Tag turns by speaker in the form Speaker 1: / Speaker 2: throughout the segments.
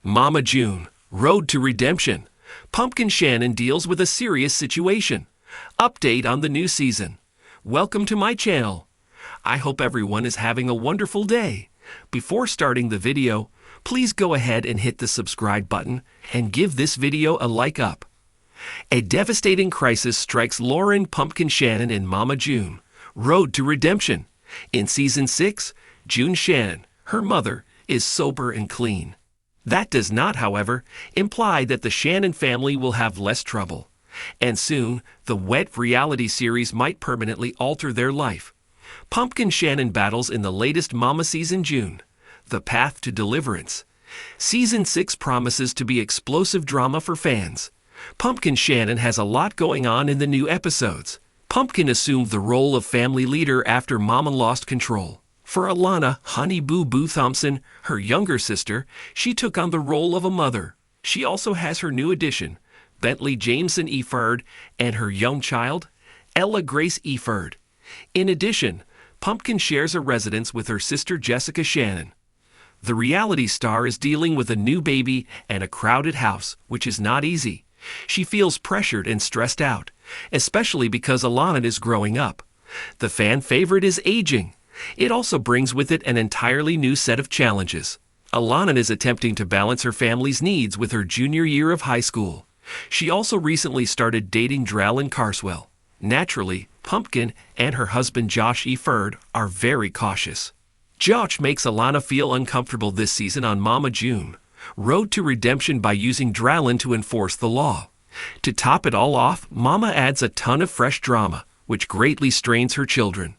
Speaker 1: Mama June, Road to Redemption. Pumpkin Shannon deals with a serious situation. Update on the new season. Welcome to my channel. I hope everyone is having a wonderful day. Before starting the video, please go ahead and hit the subscribe button and give this video a like up. A devastating crisis strikes Lauren Pumpkin Shannon and Mama June. Road to Redemption. In Season 6, June Shannon, her mother, is sober and clean. That does not, however, imply that the Shannon family will have less trouble. And soon, the wet reality series might permanently alter their life. Pumpkin Shannon battles in the latest Mama season June. The Path to Deliverance. Season 6 promises to be explosive drama for fans. Pumpkin Shannon has a lot going on in the new episodes. Pumpkin assumed the role of family leader after Mama lost control. For Alana Honey Boo Boo Thompson, her younger sister, she took on the role of a mother. She also has her new addition, Bentley Jameson Efard, and her young child, Ella Grace Efard. In addition, Pumpkin shares a residence with her sister Jessica Shannon. The reality star is dealing with a new baby and a crowded house, which is not easy. She feels pressured and stressed out, especially because Alana is growing up. The fan favorite is aging. It also brings with it an entirely new set of challenges. Alana is attempting to balance her family's needs with her junior year of high school. She also recently started dating Drellin Carswell. Naturally, Pumpkin and her husband Josh Efard are very cautious. Josh makes Alana feel uncomfortable this season on Mama June. Road to Redemption by using Drellin to enforce the law. To top it all off, Mama adds a ton of fresh drama, which greatly strains her children.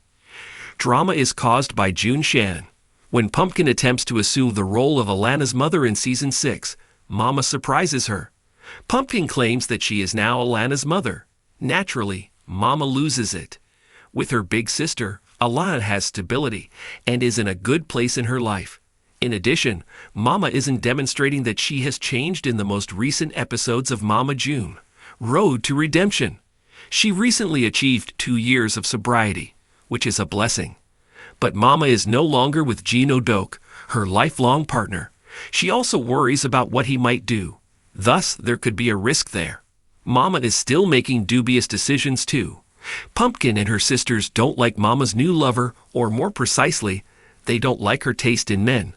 Speaker 1: Drama is caused by June Shannon. When Pumpkin attempts to assume the role of Alana's mother in Season 6, Mama surprises her. Pumpkin claims that she is now Alana's mother. Naturally, Mama loses it. With her big sister, Alana has stability and is in a good place in her life. In addition, Mama isn't demonstrating that she has changed in the most recent episodes of Mama June. Road to Redemption. She recently achieved 2 years of sobriety, which is a blessing. But Mama is no longer with Gino Doak, her lifelong partner. She also worries about what he might do. Thus, there could be a risk there. Mama is still making dubious decisions too. Pumpkin and her sisters don't like Mama's new lover, or more precisely, they don't like her taste in men.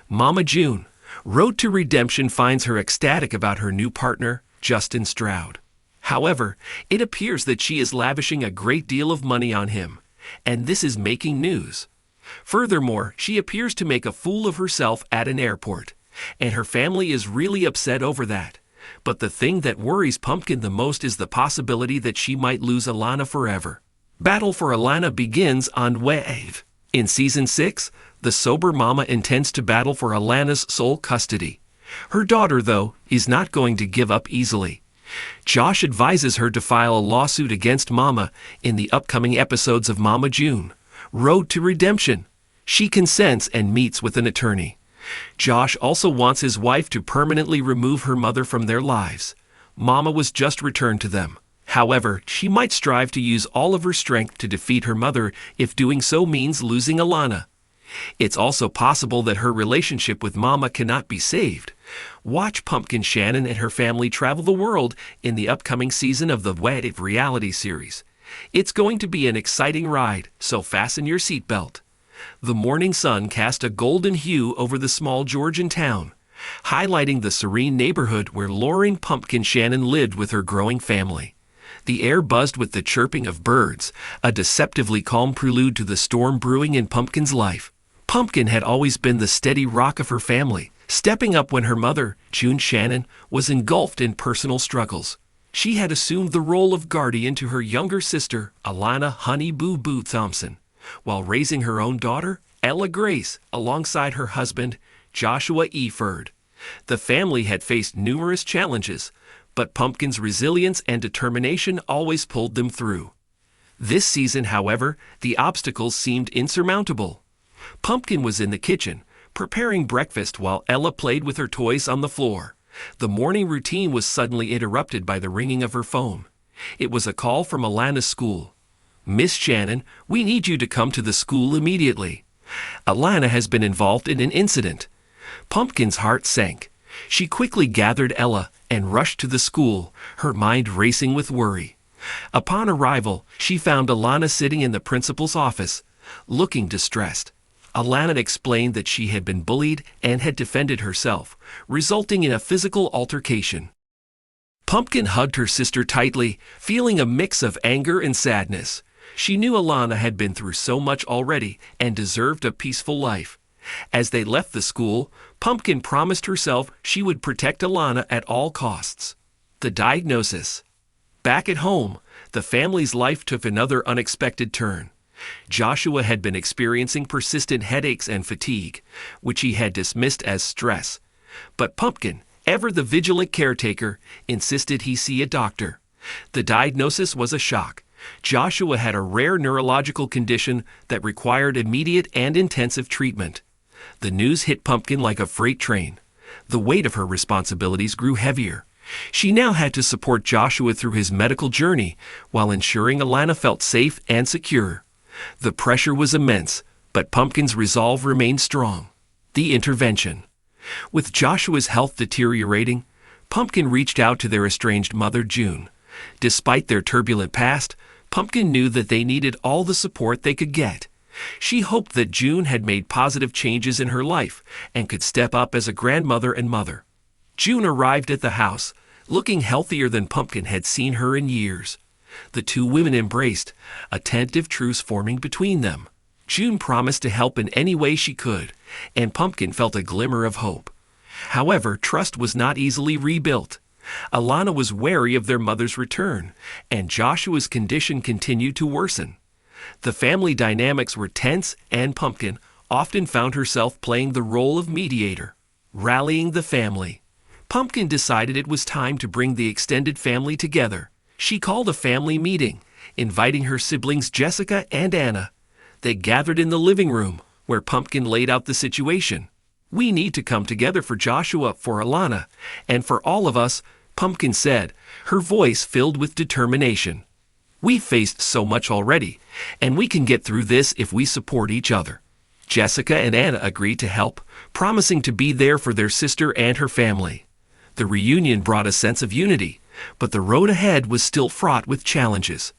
Speaker 1: Mama June, Road to Redemption finds her ecstatic about her new partner, Justin Stroud. However, it appears that she is lavishing a great deal of money on him, and this is making news. Furthermore, she appears to make a fool of herself at an airport, and her family is really upset over that. But the thing that worries Pumpkin the most is the possibility that she might lose Alana forever. Battle for Alana begins on Wave. In Season 6, the sober Mama intends to battle for Alana's sole custody. Her daughter, though, is not going to give up easily. Josh advises her to file a lawsuit against Mama in the upcoming episodes of Mama June. Road to Redemption. She consents and meets with an attorney. Josh also wants his wife to permanently remove her mother from their lives. Mama was just returned to them. However, she might strive to use all of her strength to defeat her mother if doing so means losing Alana. It's also possible that her relationship with Mama cannot be saved. Watch Pumpkin Shannon and her family travel the world in the upcoming season of the Wave reality series. It's going to be an exciting ride, so fasten your seatbelt. The morning sun cast a golden hue over the small Georgian town, highlighting the serene neighborhood where Lauren Pumpkin Shannon lived with her growing family. The air buzzed with the chirping of birds, a deceptively calm prelude to the storm brewing in Pumpkin's life. Pumpkin had always been the steady rock of her family, stepping up when her mother, June Shannon, was engulfed in personal struggles. She had assumed the role of guardian to her younger sister, Alana Honey Boo Boo Thompson, while raising her own daughter, Ella Grace, alongside her husband, Joshua Efard. The family had faced numerous challenges, but Pumpkin's resilience and determination always pulled them through. This season, however, the obstacles seemed insurmountable. Pumpkin was in the kitchen, preparing breakfast while Ella played with her toys on the floor. The morning routine was suddenly interrupted by the ringing of her phone. It was a call from Alana's school. "Miss Shannon, we need you to come to the school immediately. Alana has been involved in an incident." Pumpkin's heart sank. She quickly gathered Ella and rushed to the school, her mind racing with worry. Upon arrival, she found Alana sitting in the principal's office, looking distressed. Alana explained that she had been bullied and had defended herself, resulting in a physical altercation. Pumpkin hugged her sister tightly, feeling a mix of anger and sadness. She knew Alana had been through so much already and deserved a peaceful life. As they left the school, Pumpkin promised herself she would protect Alana at all costs. The diagnosis. Back at home, the family's life took another unexpected turn. Joshua had been experiencing persistent headaches and fatigue, which he had dismissed as stress. But Pumpkin, ever the vigilant caretaker, insisted he see a doctor. The diagnosis was a shock. Joshua had a rare neurological condition that required immediate and intensive treatment. The news hit Pumpkin like a freight train. The weight of her responsibilities grew heavier. She now had to support Joshua through his medical journey while ensuring Alana felt safe and secure. The pressure was immense, but Pumpkin's resolve remained strong. The intervention. With Joshua's health deteriorating, Pumpkin reached out to their estranged mother, June. Despite their turbulent past, Pumpkin knew that they needed all the support they could get. She hoped that June had made positive changes in her life and could step up as a grandmother and mother. June arrived at the house, looking healthier than Pumpkin had seen her in years. The two women embraced, a tentative truce forming between them. June promised to help in any way she could, and Pumpkin felt a glimmer of hope. However, trust was not easily rebuilt. Alana was wary of their mother's return, and Joshua's condition continued to worsen. The family dynamics were tense, and Pumpkin often found herself playing the role of mediator, rallying the family. Pumpkin decided it was time to bring the extended family together. She called a family meeting, inviting her siblings Jessica and Anna. They gathered in the living room, where Pumpkin laid out the situation. "We need to come together for Joshua, for Alana, and for all of us," Pumpkin said, her voice filled with determination. "We've faced so much already, and we can get through this if we support each other." Jessica and Anna agreed to help, promising to be there for their sister and her family. The reunion brought a sense of unity, but the road ahead was still fraught with challenges.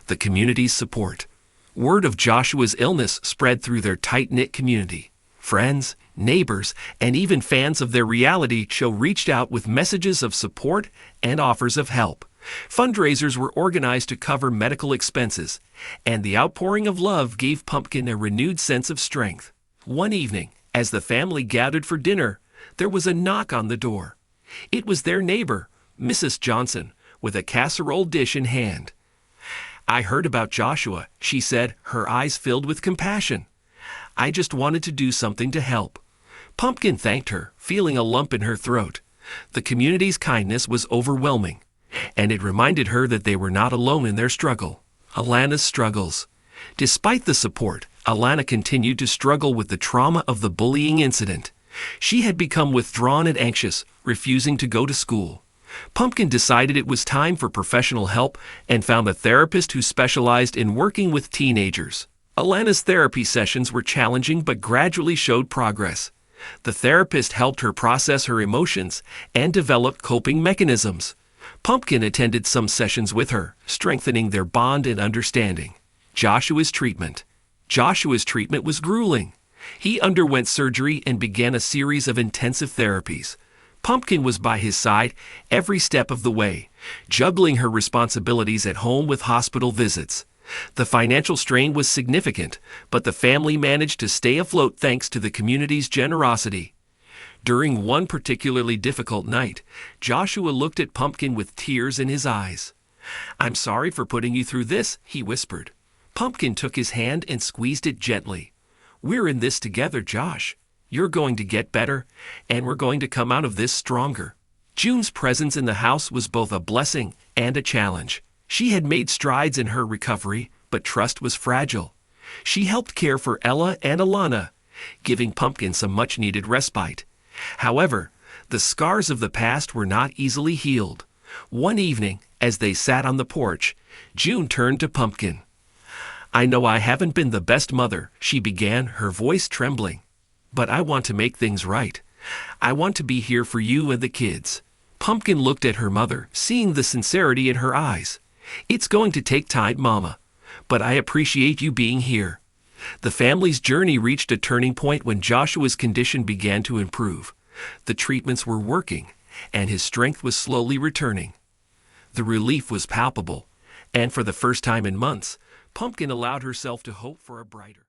Speaker 1: The community's support. Word of Joshua's illness spread through their tight-knit community. Friends, neighbors, and even fans of their reality show reached out with messages of support and offers of help. Fundraisers were organized to cover medical expenses, and the outpouring of love gave Pumpkin a renewed sense of strength. One evening, as the family gathered for dinner, there was a knock on the door. It was their neighbor, Mrs. Johnson, with a casserole dish in hand. "I heard about Joshua," she said, her eyes filled with compassion. "I just wanted to do something to help." Pumpkin thanked her, feeling a lump in her throat. The community's kindness was overwhelming, and it reminded her that they were not alone in their struggle. Alana's struggles. Despite the support, Alana continued to struggle with the trauma of the bullying incident. She had become withdrawn and anxious, refusing to go to school. Pumpkin decided it was time for professional help and found a therapist who specialized in working with teenagers. Alana's therapy sessions were challenging but gradually showed progress. The therapist helped her process her emotions and develop coping mechanisms. Pumpkin attended some sessions with her, strengthening their bond and understanding. Joshua's treatment. Joshua's treatment was grueling. He underwent surgery and began a series of intensive therapies. Pumpkin was by his side every step of the way, juggling her responsibilities at home with hospital visits. The financial strain was significant, but the family managed to stay afloat thanks to the community's generosity. During one particularly difficult night, Joshua looked at Pumpkin with tears in his eyes. "I'm sorry for putting you through this," he whispered. Pumpkin took his hand and squeezed it gently. "We're in this together, Josh. You're going to get better, and we're going to come out of this stronger." June's presence in the house was both a blessing and a challenge. She had made strides in her recovery, but trust was fragile. She helped care for Ella and Alana, giving Pumpkin some much-needed respite. However, the scars of the past were not easily healed. One evening, as they sat on the porch, June turned to Pumpkin. "I know I haven't been the best mother," she began, her voice trembling. "But I want to make things right. I want to be here for you and the kids." Pumpkin looked at her mother, seeing the sincerity in her eyes. "It's going to take time, Mama, but I appreciate you being here." The family's journey reached a turning point when Joshua's condition began to improve. The treatments were working, and his strength was slowly returning. The relief was palpable, and for the first time in months, Pumpkin allowed herself to hope for a brighter